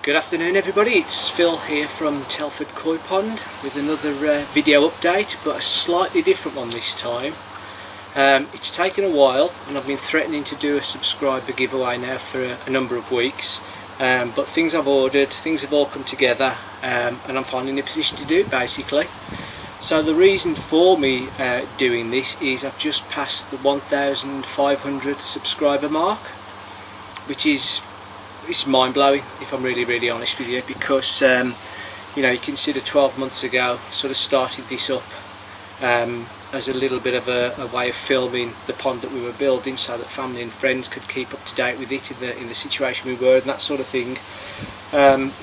Good afternoon everybody, it's Phil here from Telford Koi Pond with another video update, but a slightly different one this time. It's taken a while and I've been threatening to do a subscriber giveaway now for a number of weeks, but things I've ordered, things have all come together, and I'm finally in a position to do it basically. So the reason for me doing this is I've just passed the 1,500 subscriber mark, which is it's mind-blowing if I'm really honest with you, because you know, you consider 12 months ago sort of started this up as a little bit of a way of filming the pond that we were building so that family and friends could keep up to date with it in the situation we were and that sort of thing.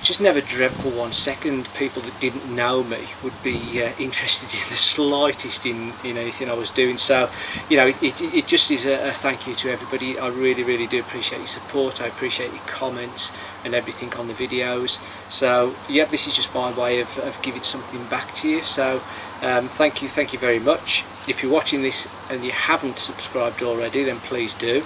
Just never dreamt for 1 second people that didn't know me would be interested in the slightest in anything I was doing. So you know, it just is a thank you to everybody. I really do appreciate your support. I appreciate your comments and everything on the videos. So yeah, this is just my way of giving something back to you. So thank you very much. If you're watching this and you haven't subscribed already, then please do,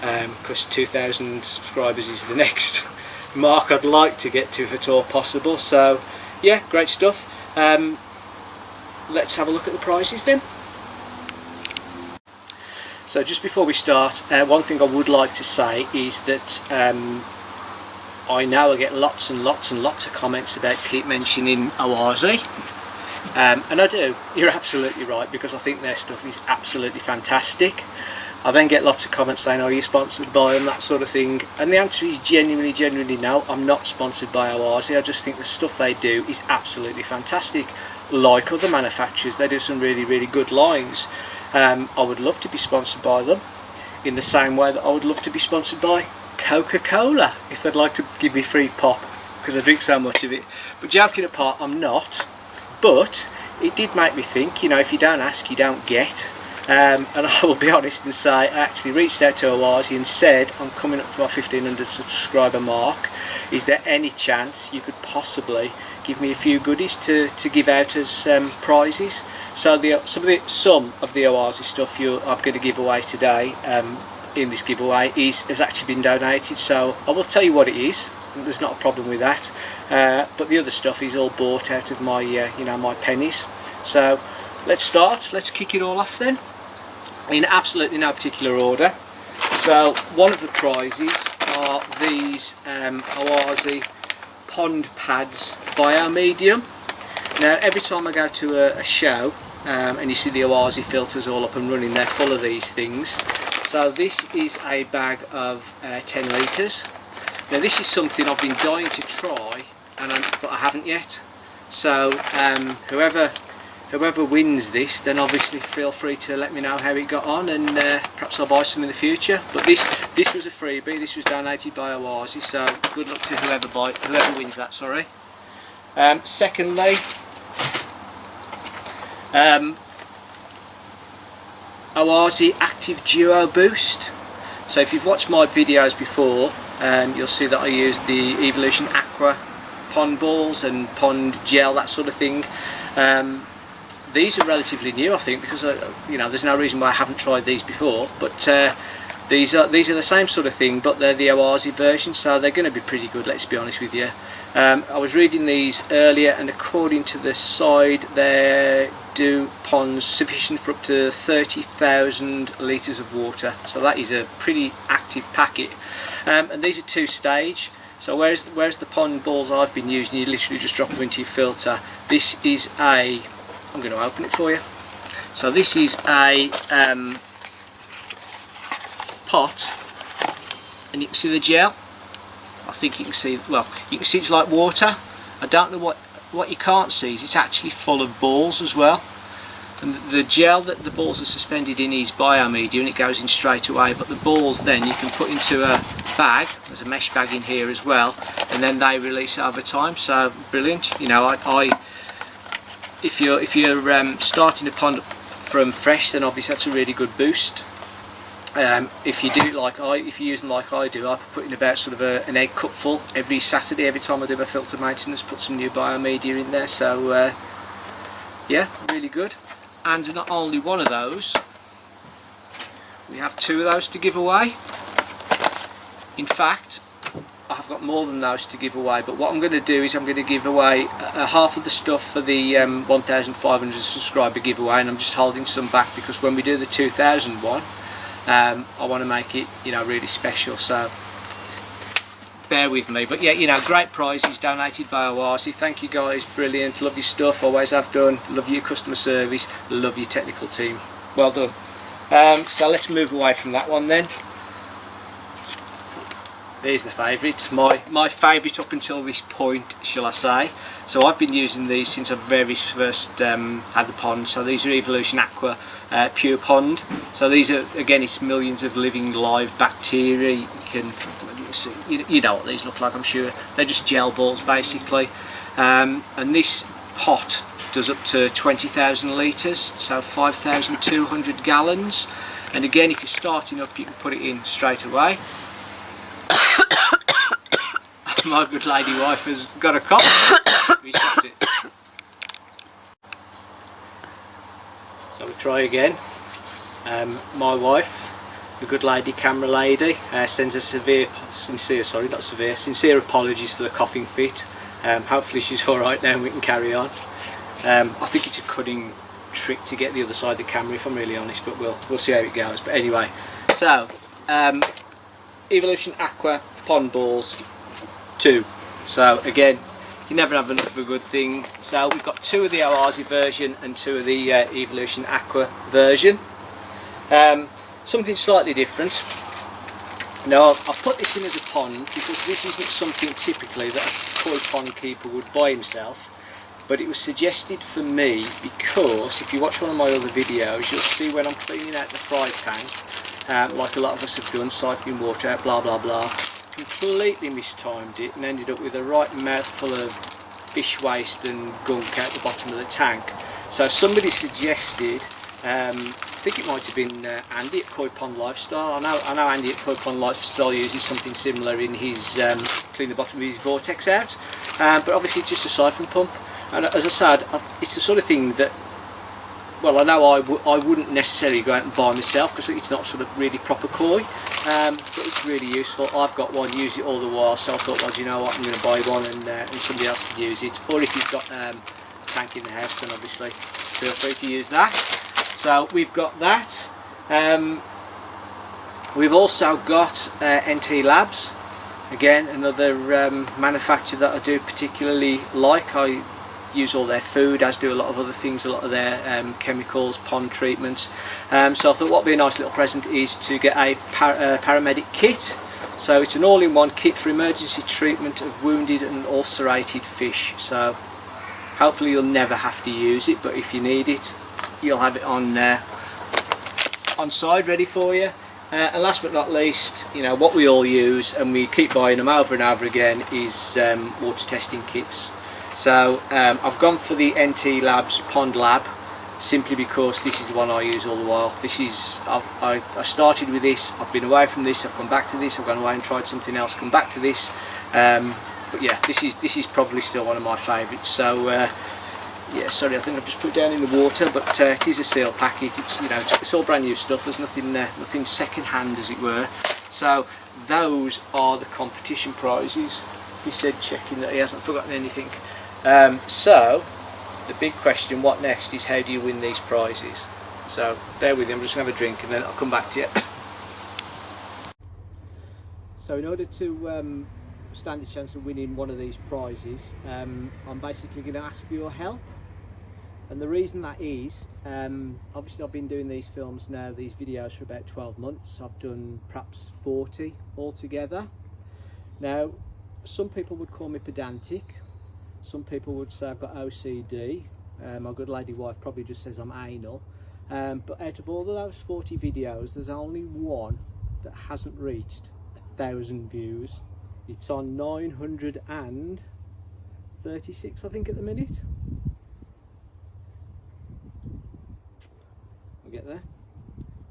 because 2,000 subscribers is the next mark I'd like to get to if at all possible. So yeah, great stuff. Let's have a look at the prizes then. So just before we start, one thing I would like to say is that I know I get lots and lots of comments about keep mentioning Oazi, and I do. You're absolutely right, because I think their stuff is absolutely fantastic. I then get lots of comments saying, are you sponsored by them, that sort of thing, and the answer is genuinely no, I'm not sponsored by Oazi. I just think the stuff they do is absolutely fantastic. Like other manufacturers, they do some really good lines. I would love to be sponsored by them in the same way that I would love to be sponsored by Coca-Cola if they'd like to give me free pop, because I drink so much of it. But joking apart, I'm not, but it did make me think, you know, if you don't ask you don't get. And I will be honest and say I actually reached out to Oazi and said, I'm coming up to my 1,500 subscriber mark, is there any chance you could possibly give me a few goodies to give out as prizes? So some of the Oazi stuff I'm going to give away today in this giveaway has actually been donated, so I will tell you what it is. There's not a problem with that, but the other stuff is all bought out of my my pennies. So let's start, let's kick it all off then, in absolutely no particular order. So one of the prizes are these Oazi pond pads biomedium. Now every time I go to a show and you see the Oazi filters all up and running, they're full of these things. So this is a bag of 10 litres. Now this is something I've been dying to try, but I haven't yet. So whoever wins this, then obviously feel free to let me know how it got on, and perhaps I'll buy some in the future. But this was a freebie. This was donated by Oazi, so good luck to whoever wins that. Sorry. Secondly, Oazi Active Duo Boost. So if you've watched my videos before, you'll see that I use the Evolution Aqua pond balls and pond gel, that sort of thing. These are relatively new, I think, because there's no reason why I haven't tried these before. But these are the same sort of thing, but they're the Oazi version, so they're going to be pretty good. Let's be honest with you. I was reading these earlier, and according to the side, they do ponds sufficient for up to 30,000 litres of water. So that is a pretty active packet. And these are 2-stage. So whereas the pond balls I've been using, you literally just drop them into your filter. This is I'm going to open it for you. So this is a pot, and you can see the gel. I think you can see, well, you can see it's like water. I don't know what you can't see is it's actually full of balls as well. And the gel that the balls are suspended in is biomedium, and it goes in straight away, but the balls then you can put into a bag. There's a mesh bag in here as well, and then they release over time. So brilliant. You know, if you're starting a pond from fresh, then obviously that's a really good boost. If you do it if you use them like I do, I put in about sort of an egg cupful every Saturday. Every time I do my filter maintenance, put some new biomedia in there. So yeah, really good. And not only one of those, we have 2 of those to give away. In fact, I've got more than those to give away, but what I'm going to do is I'm going to give away half of the stuff for the 1,500 subscriber giveaway, and I'm just holding some back because when we do the 2,000 one, I want to make it, you know, really special. So bear with me. But yeah, you know, great prizes donated by Oasi. Thank you guys, brilliant, love your stuff, always have done, love your customer service, love your technical team, well done. So let's move away from that one then. There's the favourites, my favourite up until this point, shall I say. So I've been using these since I very first had the pond. So these are Evolution Aqua Pure Pond. So these are, again, it's millions of living live bacteria. You can see, you know what these look like, I'm sure. They're just gel balls basically. And this pot does up to 20,000 litres, so 5,200 gallons. And again, if you're starting up, you can put it in straight away. My good lady wife has got a cough. We stopped it. So we try again. My wife, the good lady camera lady, sends a sincere apologies for the coughing fit. Hopefully she's alright now and we can carry on. I think it's a cunning trick to get the other side of the camera, if I'm really honest, but we'll see how it goes. But anyway, so Evolution Aqua Pond Balls 2. So again, you never have enough of a good thing. So we've got 2 of the Oasi version and 2 of the Evolution Aqua version. Something slightly different. Now I've put this in as a pond because this isn't something typically that a koi pond keeper would buy himself, but it was suggested for me because if you watch one of my other videos, you'll see when I'm cleaning out the fry tank, like a lot of us have done, siphoning water out, blah blah blah, completely mistimed it and ended up with a right mouthful of fish waste and gunk out the bottom of the tank. So somebody suggested, I think it might have been Andy at Koi Pond Lifestyle. I know Andy at Koi Pond Lifestyle uses something similar in his clean the bottom of his vortex out, but obviously it's just a siphon pump. And as I said, it's the sort of thing that, well, I know I wouldn't necessarily go out and buy myself because it's not sort of really proper koi, but it's really useful. I've got one, use it all the while, so I thought, well, do you know what, I'm going to buy one and somebody else can use it. Or if you've got a tank in the house, then obviously feel free to use that. So we've got that. We've also got NT Labs, again another manufacturer that I do particularly like. I use all their food, as do a lot of other things, a lot of their chemicals, pond treatments. So I thought what would be a nice little present is to get a paramedic kit. So it's an all-in-one kit for emergency treatment of wounded and ulcerated fish. So hopefully you'll never have to use it, but if you need it, you'll have it on side ready for you. And last but not least, you know what we all use and we keep buying them over and over again is water testing kits. So I've gone for the NT Labs Pond Lab simply because this is the one I use all the while. This is I started with this, I've been away from this, I've gone back to this, I've gone away and tried something else, come back to this. But yeah, this is probably still one of my favourites. So yeah, sorry, I think I've just put it down in the water, but it is a seal packet. It's, you know, it's all brand new stuff. There's nothing second hand, as it were. So those are the competition prizes. He said checking that he hasn't forgotten anything. So the big question, what next, is how do you win these prizes? So bear with me, I'm just going to have a drink and then I'll come back to you. So in order to stand a chance of winning one of these prizes, I'm basically going to ask for your help. And the reason that is, obviously I've been doing these films now, these videos, for about 12 months. I've done perhaps 40 altogether. Now, some people would call me pedantic. Some people would say I've got OCD. My good lady wife probably just says I'm anal. But out of all of those 40 videos, there's only one that hasn't reached 1,000 views. It's on 936, I think, at the minute. We'll get there.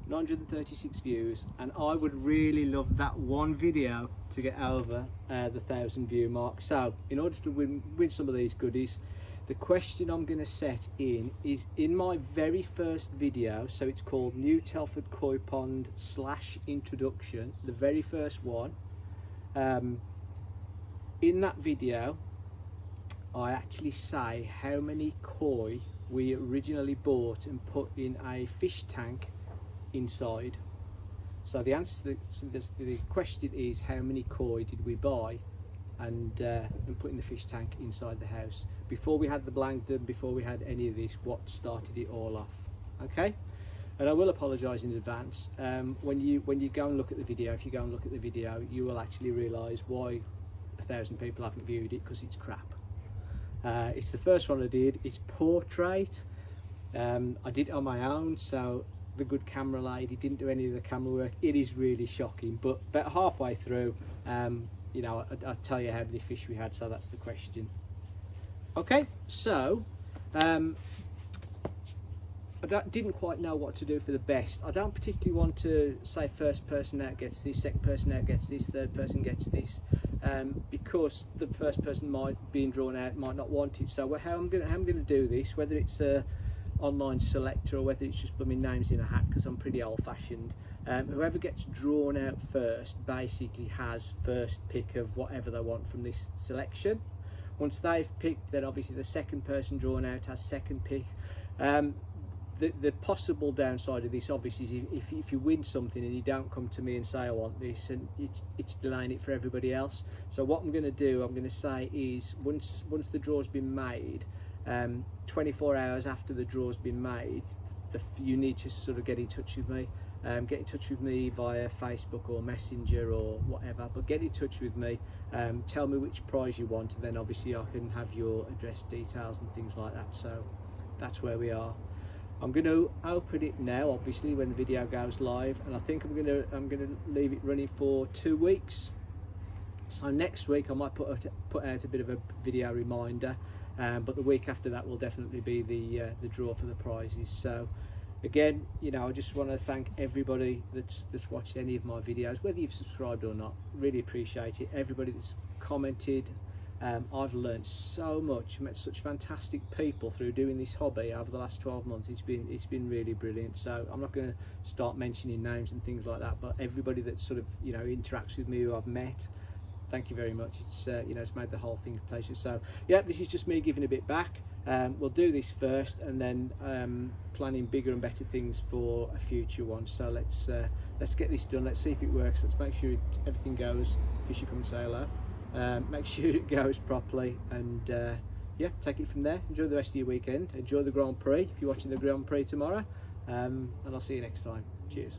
936 views, and I would really love that one video to get over the 1,000 view mark. So in order to win some of these goodies, the question I'm going to set in is in my very first video. So it's called New Telford Koi Pond / Introduction, the very first one. in that video I actually say how many koi we originally bought and put in a fish tank inside. So the answer to the question is, how many koi did we buy and put in the fish tank inside the house before we had the plankton, before we had any of this? What started it all off? Okay. And I will apologise in advance. When you go and look at the video, if you go and look at the video, you will actually realise why 1,000 people haven't viewed it, because it's crap. It's the first one I did. It's portrait. I did it on my own, so the good camera lady didn't do any of the camera work. It is really shocking, but about halfway through, you know, I'll tell you how many fish we had, so that's the question. Okay, so I didn't quite know what to do for the best. I don't particularly want to say first person out gets this, second person out gets this, third person gets this, because the first person being drawn out might not want it. So how I'm going to do this, whether it's a online selector or whether it's just putting names in a hat, because I'm pretty old-fashioned, whoever gets drawn out first basically has first pick of whatever they want from this selection. Once they've picked, then obviously the second person drawn out has second pick. The possible downside of this obviously is if you win something and you don't come to me and say I want this, and it's delaying it for everybody else. So what I'm going to do, I'm going to say is once the draw's been made, 24 hours after the draw's been made, you need to sort of get in touch with me. Get in touch with me via Facebook or Messenger or whatever, but get in touch with me, tell me which prize you want, and then obviously I can have your address details and things like that. So that's where we are. I'm going to open it now, obviously, when the video goes live, and I think I'm going to leave it running for 2 weeks. So next week I might put out a bit of a video reminder, but the week after that will definitely be the draw for the prizes. So again, you know, I just want to thank everybody that's watched any of my videos, whether you've subscribed or not. Really appreciate it. Everybody that's commented. I've learned so much, met such fantastic people through doing this hobby over the last 12 months. It's been really brilliant. So I'm not going to start mentioning names and things like that, but everybody that sort of, you know, interacts with me, who I've met, thank you very much. It's you know, it's made the whole thing a pleasure. So yeah, this is just me giving a bit back. We'll do this first, and then planning bigger and better things for a future one. So let's get this done. Let's see if it works. Let's make sure everything goes. Fish, you come and say hello. Make sure it goes properly, and yeah, take it from there. Enjoy the rest of your weekend. Enjoy the Grand Prix if you're watching the Grand Prix tomorrow, and I'll see you next time. Cheers.